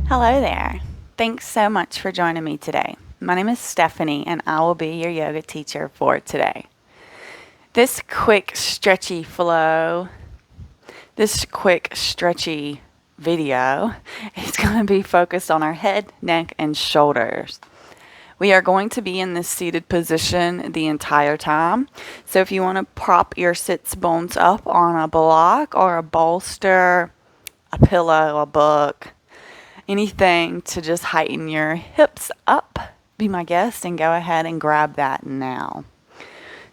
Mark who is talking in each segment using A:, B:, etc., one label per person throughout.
A: Hello there. Thanks so much for joining me today. My name is Stephanie and I will be your yoga teacher for today. This quick stretchy video is going to be focused on our head, neck, and shoulders. We are going to be in this seated position the entire time. So if you want to prop your sits bones up on a block or a bolster, a pillow, a book, anything to just heighten your hips up, be my guest and go ahead and grab that now.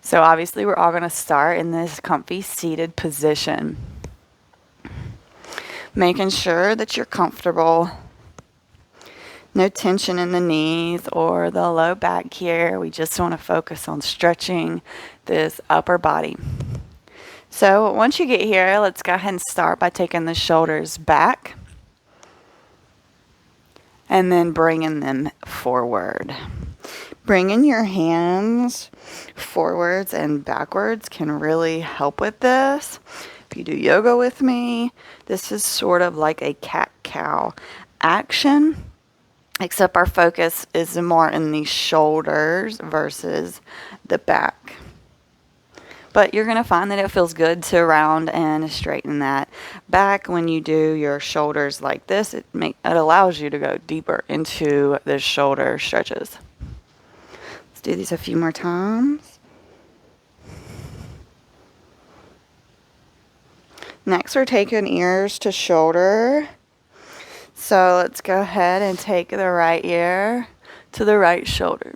A: So obviously we're all going to start in this comfy seated position. Making sure that you're comfortable. No tension in the knees or the low back here. We just want to focus on stretching this upper body. So once you get here, let's go ahead and start by taking the shoulders back and then bringing them forward. Bringing your hands forwards and backwards can really help with this. If you do yoga with me, this is sort of like a cat-cow action, except our focus is more in the shoulders versus the back. But you're going to find that it feels good to round and straighten that back when you do your shoulders like this. It allows you to go deeper into the shoulder stretches. Let's do these a few more times. Next, we're taking ears to shoulder. So let's go ahead and take the right ear to the right shoulder.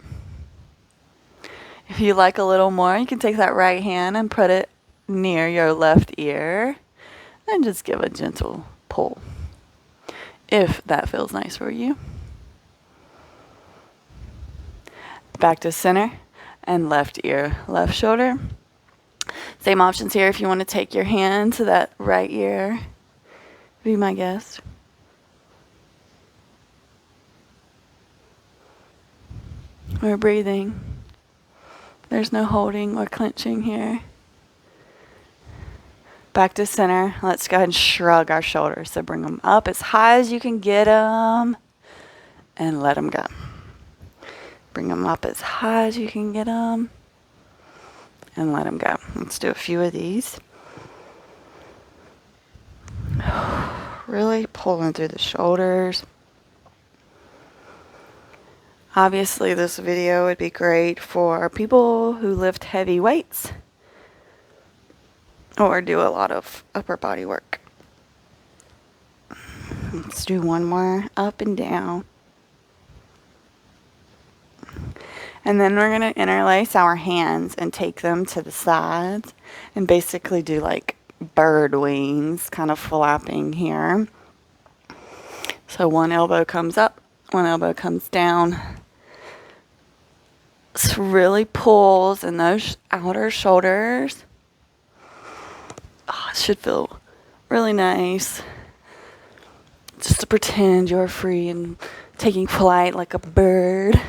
A: If you like a little more, you can take that right hand and put it near your left ear and just give a gentle pull, if that feels nice for you. Back to center and left ear, left shoulder. Same options here if you want to take your hand to that right ear. Be my guest. We're breathing. There's no holding or clenching here. Back to center. Let's go ahead and shrug our shoulders. So bring them up as high as you can get them and let them go. Bring them up as high as you can get them and let them go. Let's do a few of these. Really pulling through the shoulders. Obviously, this video would be great for people who lift heavy weights or do a lot of upper body work. Let's do one more up and down. And then we're going to interlace our hands and take them to the sides and basically do like bird wings, kind of flapping here. So one elbow comes up, one elbow comes down. This really pulls in those outer shoulders. Oh, it should feel really nice. Just to pretend you're free and taking flight like a bird.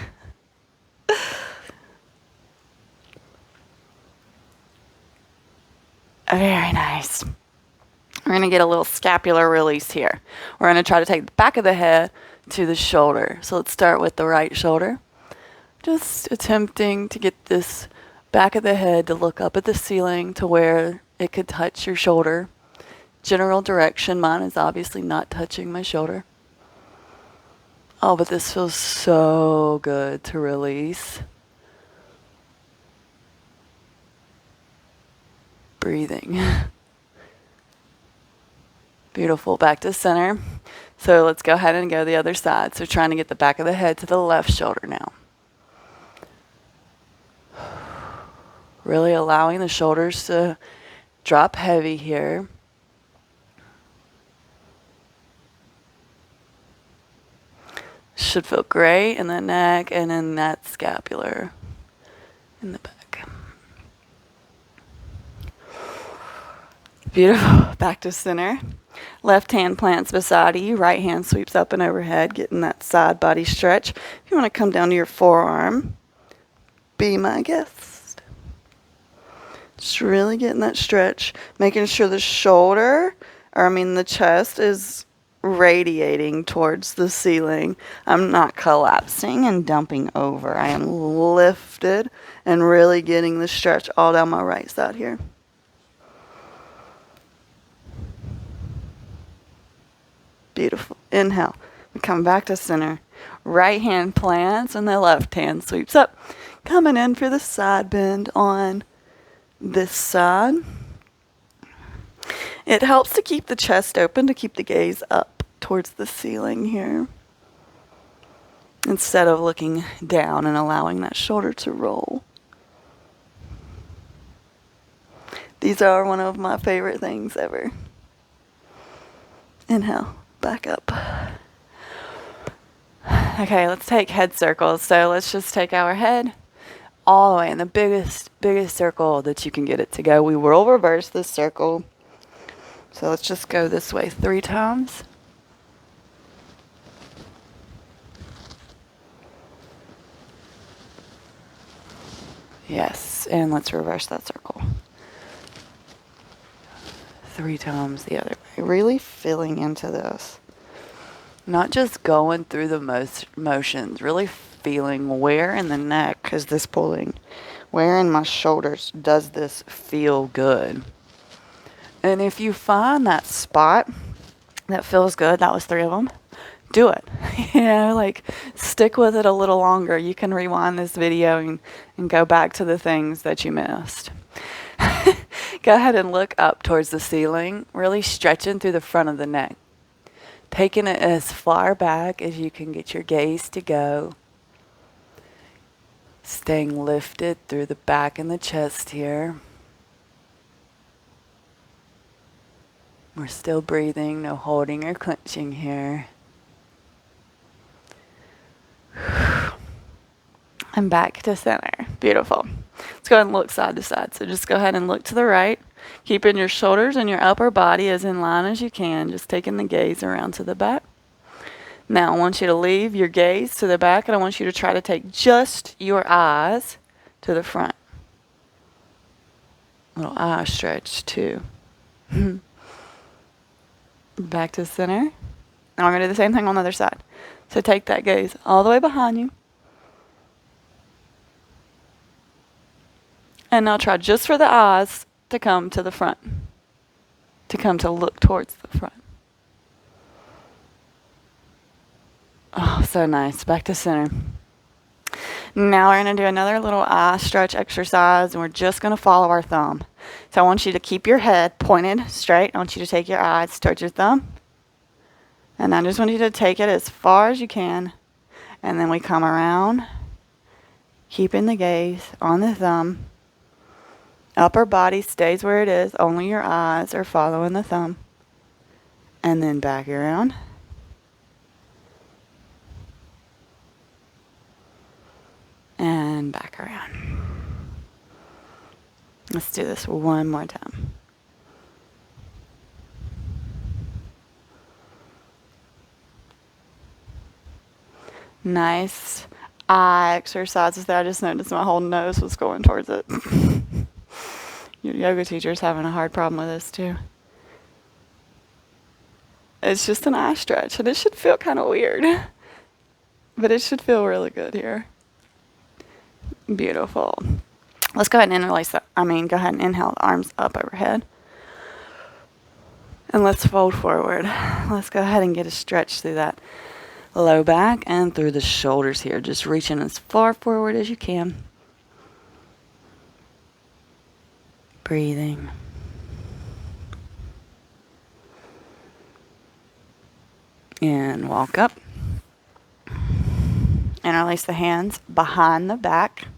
A: Very nice. We're going to get a little scapular release here. We're going to try to take the back of the head to the shoulder. So let's start with the right shoulder. Just attempting to get this back of the head to look up at the ceiling to where it could touch your shoulder. General direction, mine is obviously not touching my shoulder. Oh, but this feels so good to release. Breathing. Beautiful. Back to center. So let's go ahead and go the other side. So trying to get the back of the head to the left shoulder now. Really allowing the shoulders to drop heavy here. Should feel great in the neck and in that scapular in the back. Beautiful. Back to center. Left hand plants beside you. Right hand sweeps up and overhead, getting that side body stretch. If you want to come down to your forearm, be my guest. Just really getting that stretch. Making sure the chest is radiating towards the ceiling. I'm not collapsing and dumping over. I am lifted and really getting the stretch all down my right side here. Beautiful. Inhale. We come back to center. Right hand plants and the left hand sweeps up. Coming in for the side bend on this side. It helps to keep the chest open, to keep the gaze up towards the ceiling here, instead of looking down and allowing that shoulder to roll. These are one of my favorite things ever. Inhale, back up. Okay, let's take head circles. So let's just take our head all the way in the biggest circle that you can get it to go. We will reverse this circle. So let's just go this way 3 times. Yes, and let's reverse that circle 3 times the other way. Really feeling into this. Not just going through the motions, really feeling where in the neck is this pulling? Where in my shoulders does this feel good? And if you find that spot that feels good, that was 3 of them, do it. Like stick with it a little longer. You can rewind this video and go back to the things that you missed. Go ahead and look up towards the ceiling, really stretching through the front of the neck. Taking it as far back as you can get your gaze to go. Staying lifted through the back and the chest here. We're still breathing, no holding or clenching here. And back to center. Beautiful. Let's go ahead and look side to side. So just go ahead and look to the right. Keeping your shoulders and your upper body as in line as you can. Just taking the gaze around to the back. Now I want you to leave your gaze to the back and I want you to try to take just your eyes to the front. Little eye stretch too. Back to center. Now we're going to do the same thing on the other side. So take that gaze all the way behind you. And now try just for the eyes to come to the front. To come to look towards the front. Oh, so nice. Back to center. Now we're going to do another little eye stretch exercise, and we're just going to follow our thumb. So I want you to keep your head pointed straight. I want you to take your eyes towards your thumb. And I just want you to take it as far as you can. And then we come around, keeping the gaze on the thumb. Upper body stays where it is. Only your eyes are following the thumb. And then back around. And back around. Let's do this one more time. Nice eye exercises there. I just noticed my whole nose was going towards it. Your yoga teacher's having a hard problem with this too. It's just an eye stretch, and it should feel kind of weird. But it should feel really good here. Beautiful. Let's go ahead and interlace that. Go ahead and inhale the arms up overhead. And let's fold forward. Let's go ahead and get a stretch through that low back and through the shoulders here. Just reaching as far forward as you can. Breathing. And walk up. Interlace the hands behind the back.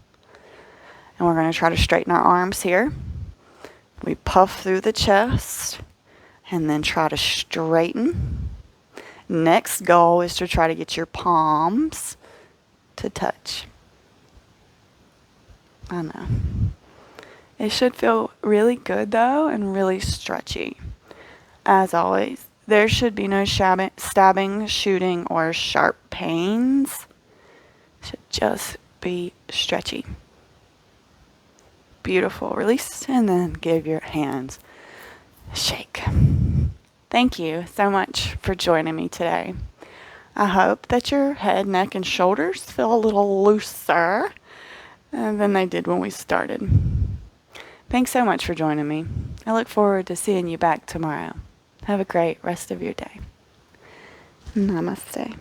A: And we're going to try to straighten our arms here. We puff through the chest and then try to straighten. Next goal is to try to get your palms to touch. I know. It should feel really good though and really stretchy. As always, there should be no stabbing, shooting, or sharp pains. It should just be stretchy. Beautiful. Release and then give your hands a shake. Thank you so much for joining me today. I hope that your head, neck, and shoulders feel a little looser than they did when we started. Thanks so much for joining me. I look forward to seeing you back tomorrow. Have a great rest of your day. Namaste.